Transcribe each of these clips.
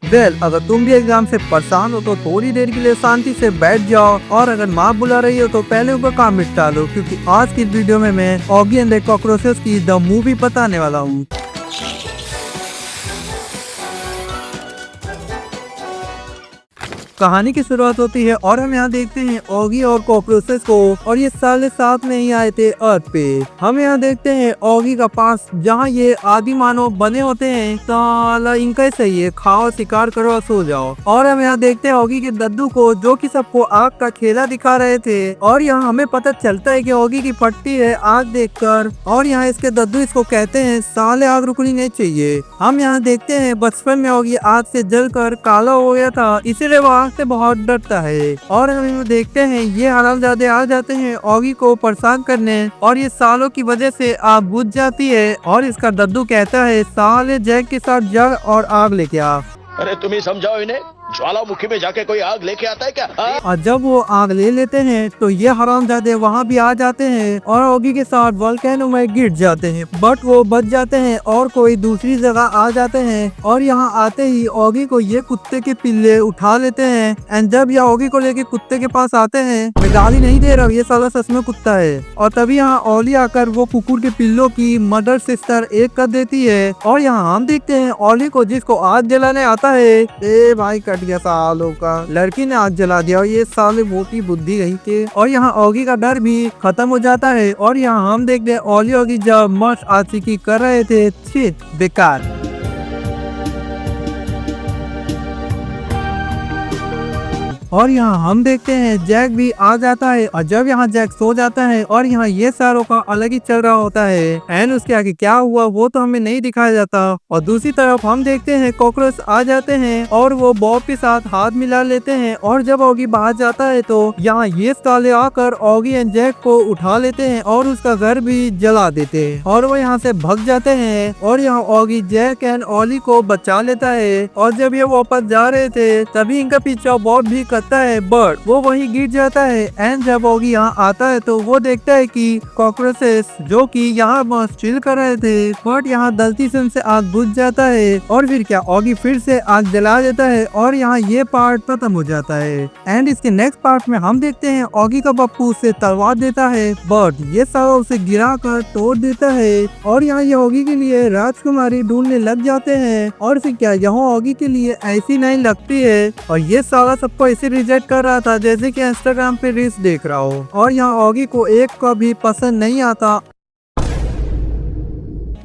Well, अगर तुम भी एग्जाम से परेशान हो तो थोड़ी देर के लिए शांति से बैठ जाओ, और अगर माँ बुला रही हो तो पहले उनका काम निपटा लो, क्योंकि आज की वीडियो में मैं ऑगी एंड द कॉकरोचेस की द मूवी बताने वाला हूँ। कहानी की शुरुआत होती है और हम यहाँ देखते हैं ऑगी और कॉकरोचेस को, और ये साले साथ में ही आए थे अर्थ पे। हम यहाँ देखते हैं ऑगी का पास, जहाँ ये आदि मानव बने होते हैं। साला इनका ही सही है, खाओ शिकार करो और सो जाओ। और हम यहाँ देखते हैं ऑगी के दद्दू को, जो कि सबको आग का खेला दिखा रहे थे, और यहाँ हमें पता चलता है कि ऑगी की फटती है आग देखकर, और यहाँ इसके दद्दू इसको कहते हैं साले आग रुकनी नहीं चाहिए। हम यहाँ देखते हैं बचपन में ऑगी आग से जलकर काला हो गया था, इसीलिए वो से बहुत डरता है। और हम देखते हैं ये हरामजादे आ जाते हैं ऑगी को परेशान करने, और ये सालों की वजह से आग बुझ जाती है, और इसका दद्दू कहता है साले जैक के साथ जा और आग लेके आ। अरे तुम ही समझाओ इन्हें, ज्वालामुखी में जाके कोई आग लेके आता है क्या? और जब वो आग ले लेते हैं तो ये हरामजादे वहाँ भी आ जाते हैं और ऑगी के साथ वोल्केनो में गिर जाते हैं, बट वो बच जाते हैं और कोई दूसरी जगह आ जाते हैं। और यहाँ आते ही ऑगी को ये कुत्ते के पिल्ले उठा लेते हैं, एंड जब ये ऑगी को लेके कुत्ते के पास आते हैं, मैं गाली नहीं दे रहा हूँ, ये साला सच में कुत्ता है। और तभी यहाँ ओली आकर वो कुकुर के पिल्लों की मदर सिस्टर एक कर देती है। और यहाँ हम देखते हैं ओली को, जिसको आग जलाने आता है। ए भाई कट गया सालों का, लड़की ने आग जला दिया, और ये साले मोटी बुद्धि गई के। और यहाँ ऑगी का डर भी खत्म हो जाता है। और यहाँ हम देखते हैं ओली ऑगी जब मस्त आशिकी कर रहे थे, छिट बेकार। और यहाँ हम देखते हैं जैक भी आ जाता है, और जब यहाँ जैक सो जाता है और यहाँ ये सारों का अलग ही चल रहा होता है, एंड उसके आगे क्या हुआ वो तो हमें नहीं दिखाया जाता। और दूसरी तरफ हम देखते हैं कॉकरोच आ जाते हैं और वो बॉब के साथ हाथ मिला लेते हैं, और जब ऑगी बाहर जाता है तो यहाँ ये साले आकर ऑगी एंड जैक को उठा लेते हैं और उसका घर भी जला देते हैं, और वो यहाँ से भाग जाते हैं। और यहाँ ऑगी जैक एंड ओली को बचा लेता है, और जब ये वापस जा रहे थे तभी इनका पीछा बॉब भी करता है, बट वो वहीं गिर जाता है। एंड जब ऑगी यहाँ आता है तो वो देखता है कि कॉकरोचेस जो कि यहाँ मस्त चिल कर रहे थे, बट यहाँ गलती से उनसे आग बुझ जाता है, और फिर क्या ऑगी फिर से आग जला देता है, और यहाँ ये पार्ट खत्म हो जाता है। एंड इसके नेक्स्ट पार्ट में हम देखते हैं ऑगी का पप्पू उसे तलवार देता है, बट ये सारा उसे गिरा कर तोड़ देता है। और यहाँ ये ऑगी के लिए राजकुमारी ढूंढने लग जाते हैं, और फिर क्या यहाँ ऑगी के लिए ऐसी नहीं लगती है, और ये सारा सबको ऐसे रिजेक्ट कर रहा था जैसे कि इंस्टाग्राम पे रील्स देख रहा हो। और यहाँ ऑगी को एक का भी पसंद नहीं आता,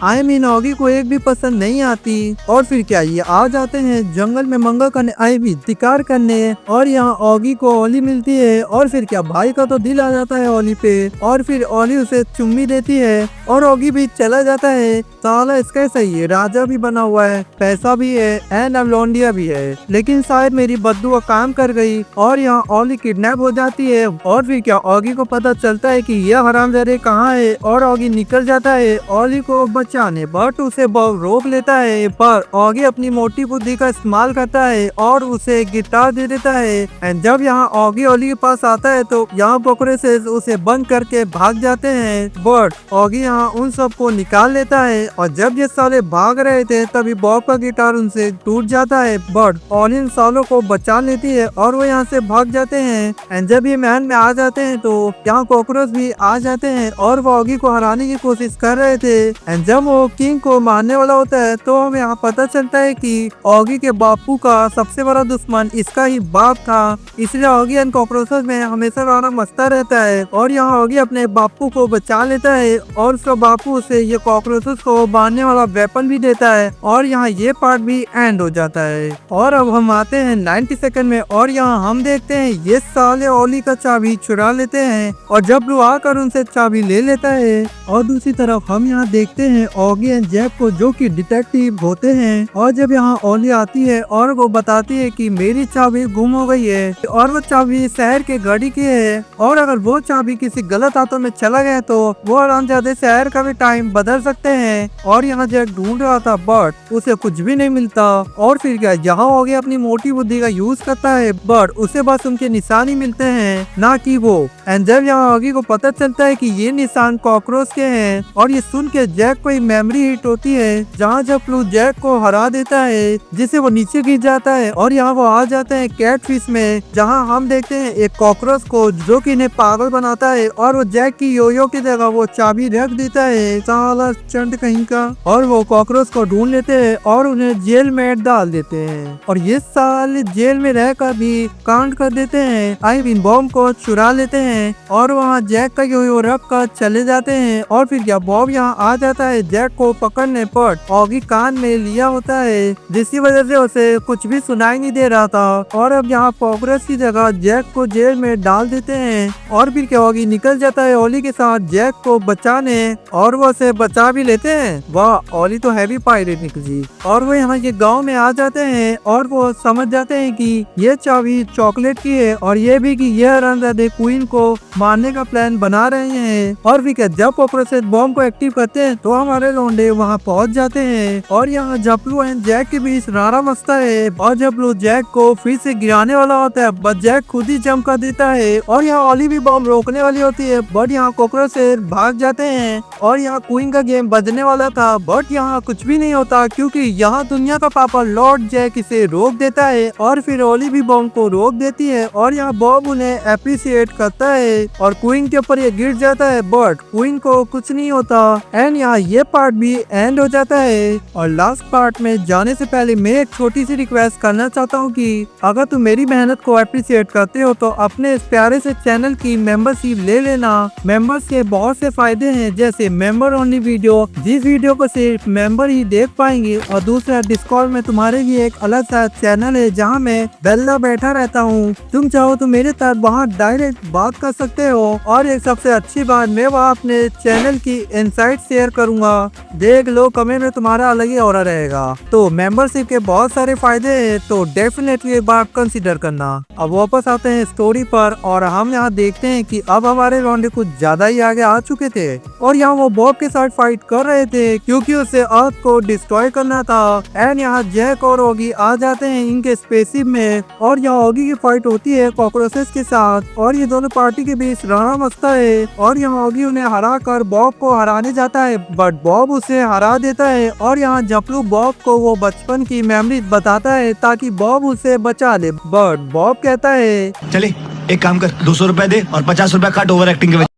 ऑगी को एक भी पसंद नहीं आती। और फिर क्या ये आ जाते हैं जंगल में मंगल करने, आए भी शिकार करने, और यहाँ ऑगी को ओली मिलती है, और फिर क्या भाई का तो दिल आ जाता है ओली पे, और फिर ओली उसे चुम्मी देती है, और ऑगी भी चला जाता है। साला इसका सही है, राजा भी बना हुआ है, पैसा भी है, एंड अब लौंडिया भी है, लेकिन शायद मेरी बद्दुआ काम कर गई, और यहाँ ओली किडनैप हो जाती है। और फिर क्या ऑगी को पता चलता है कि यह हरामजादे कहाँ है, और ऑगी निकल जाता है ओली को बचाने, बट उसे बॉब रोक लेता है। पर ऑगी अपनी मोटी बुद्धि का इस्तेमाल करता है और उसे गिटार दे देता है। एंड जब यहाँ ऑगी ओली के पास आता है तो यहाँ कॉकरोचेस उसे बंद करके भाग जाते हैं, बट ऑगी यहाँ उन सबको निकाल लेता है। और जब ये साले भाग रहे थे तभी बॉब का गिटार उनसे टूट जाता है, बट ओली इन सालों को बचा लेती है और वो यहाँ से भाग जाते हैं। एंड जब ये मैन में आ जाते हैं तो यहाँ कॉकरोच भी आ जाते हैं और वो ऑगी को हराने की कोशिश कर रहे थे। एंड जब वो किंग को मारने वाला होता है तो हमें यहाँ पता चलता है कि ऑगी के बापू का सबसे बड़ा दुश्मन इसका ही बाप था, इसलिए ऑगी एंड कॉकरोचेस में हमेशा रौना मचता रहता है। और यहाँ ऑगी अपने बापू को बचा लेता है और उसका बापू उसे ये कॉकरोचेस को मारने वाला वेपन भी देता है, और यहाँ ये पार्ट भी एंड हो जाता है। और अब हम आते हैं 90 सेकंड में, और यहाँ हम देखते हैं ये साले ओली का चाबी चुरा लेते हैं, और जब ब्लू आकर उनसे चाबी ले लेता है। और दूसरी तरफ हम यहाँ देखते हैं ऑगी एंड जैक को, जो कि डिटेक्टिव होते हैं। और जब यहाँ ओली आती है और वो बताती है कि मेरी चाबी गुम हो गई है, और वो चाबी शहर के गाड़ी की है, और अगर वो चाबी किसी गलत हाथों में चला गया तो वो हरामजादे शहर का भी टाइम बदल सकते हैं। और यहाँ जैक ढूंढ रहा था बट उसे कुछ भी नहीं मिलता। और फिर क्या यहाँ ऑगी अपनी मोटी बुद्धि का यूज करता है, बट उसे बस उनके निशान ही मिलते हैं, ना कि वो। एंड जब यहाँ ऑगी को पता चलता है कि ये निशान कॉकरोच के हैं, और ये सुन के जैक को वही मेमोरी हिट होती है जहाँ जपलू जैक को हरा देता है, जिससे वो नीचे गिर जाता है और यहाँ वो आ जाते हैं कैटफिश में, जहाँ हम देखते हैं एक कॉकरोच को जो कि इन्हें पागल बनाता है और वो जैक की योयो की जगह वो चाबी रख देता है, साला चंड कहीं का। और वो कॉकरोच को ढूंढ लेते हैं और उन्हें जेल में डाल देते हैं और ये साले जेल में रहकर भी कांड कर देते हैं। आइविन बॉम्ब को चुरा लेते हैं और वहाँ जैक का योयो रख कर चले जाते हैं और फिर क्या बॉब यहाँ आ जाता है जैक को पकड़ने पर। ऑगी कान में लिया होता है जिसकी वजह से उसे कुछ भी सुनाई नहीं दे रहा था और अब यहाँ कॉकरोच की जगह जैक को जेल में डाल देते हैं और फिर क्या ऑगी निकल जाता है ओली के साथ जैक को बचाने और वो उसे बचा भी लेते हैं। वाह, ओली तो हैवी पायरेट निकली। और वो यहाँ के गांव में आ जाते हैं और वो समझ जाते हैं कि ये चाबी चॉकलेट की है और ये भी कि ये हरामजादे क्वीन को मारने का प्लान बना रहे हैं। और भी क्या जब कॉकरोच बॉम्ब को एक्टिव करते हैं तो हमारे लौंडे वहाँ पहुँच जाते हैं और यहाँ जपलू एंड जैक के बीच रारा मचता है और जपलू जैक को फिर से गिराने वाला होता है बट जैक खुद ही जंप कर देता है और यहाँ ओली भी बॉम्ब रोकने वाली होती है बट यहाँ कॉकरोच भाग जाते हैं और यहाँ क्वीन का गेम बजने वाला था बट यहाँ कुछ भी नहीं होता क्योंकि यहाँ दुनिया का पापा लॉर्ड जैक इसे रोक देता है और फिर ओली भी बॉम्ब को रोक देती है और यहाँ बॉब उन्हें अप्रिशिएट करता है और क्वीन के ऊपर ये गिर जाता है बट क्वीन को कुछ नहीं होता एंड यहाँ ये पार्ट भी एंड हो जाता है। और लास्ट पार्ट में जाने से पहले मैं एक छोटी सी रिक्वेस्ट करना चाहता हूँ कि अगर तुम मेरी मेहनत को अप्रिशिएट करते हो तो अपने इस प्यारे से चैनल की मेंबरशिप ले लेना। मेंबर्स के बहुत से फायदे हैं जैसे मेंबर ओनली वीडियो, जिस वीडियो को सिर्फ मेंबर ही देख पाएंगे, और दूसरा डिस्कॉर्ड में तुम्हारे लिए एक अलग सा चैनल है जहाँ मैं बेल्ला बैठा रहता हूँ। तुम चाहो तो मेरे साथ वहाँ डायरेक्ट बात कर सकते हो और एक सबसे अच्छी बात मैं वहाँ अपने चैनल की इनसाइट शेयर करूंगा। देख लो कमेंट में तुम्हारा अलग ही ऑरा रहेगा। तो मेंबरशिप के बहुत सारे फायदे हैं तो डेफिनेटली एक बार कंसीडर करना। अब वापस आते हैं स्टोरी पर और हम यहाँ देखते हैं कि अब हमारे लौंडे कुछ ज्यादा ही आगे आ चुके थे और यहाँ वो बॉब के साथ फाइट कर रहे थे क्योंकि उसे अर्थ को डिस्ट्रॉय करना था। एंड यहाँ जैक और ऑगी आ जाते हैं इनके स्पेसशिप में और यहाँ ऑगी की फाइट होती है कॉकरोचेस के साथ और ये दोनों पार्टी के बीच राणा मचता है और यहाँ ऑगी उन्हें हरा कर बॉब को हराने जाता है बट बॉब उसे हरा देता है और यहाँ जपलू बॉब को वो बचपन की मेमोरी बताता है ताकि बॉब उसे बचा ले बट बॉब कहता है चले एक काम कर 200 रुपए दे और 50 रुपए काट ओवर एक्टिंग के।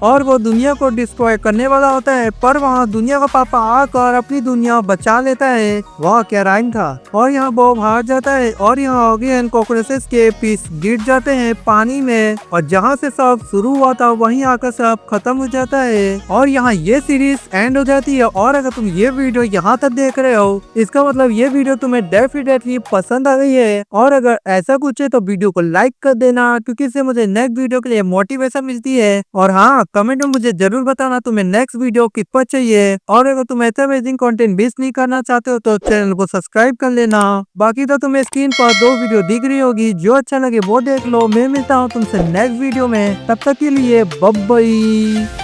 और वो दुनिया को डिस्ट्रॉय करने वाला होता है पर वहाँ दुनिया का पापा आकर अपनी दुनिया बचा लेता है। वाह क्या राइम था। और यहाँ बॉब हार जाता है और यहाँ ऑगी एंड कॉकरोचेस के पीस गिर जाते हैं पानी में और जहाँ से सब शुरू हुआ था वहीं आकर सब खत्म हो जाता है और यहाँ ये सीरीज एंड हो जाती है। और अगर तुम ये वीडियो यहाँ तक देख रहे हो इसका मतलब ये वीडियो तुम्हें डेफिनेटली पसंद आ गई है और अगर ऐसा कुछ है तो वीडियो को लाइक कर देना क्योंकि इससे मुझे नेक्स्ट वीडियो के लिए मोटिवेशन मिलती है। और हाँ, कमेंट में मुझे जरूर बताना तुम्हें नेक्स्ट वीडियो किस पर चाहिए और अगर तुम ऐसा अमेजिंग कंटेंट मिस नहीं करना चाहते हो तो चैनल को सब्सक्राइब कर लेना। बाकी तो तुम्हें स्क्रीन पर 2 वीडियो दिख रही होगी, जो अच्छा लगे वो देख लो। मैं मिलता हूँ तुमसे नेक्स्ट वीडियो में, तब तक के लिए बाय बाय।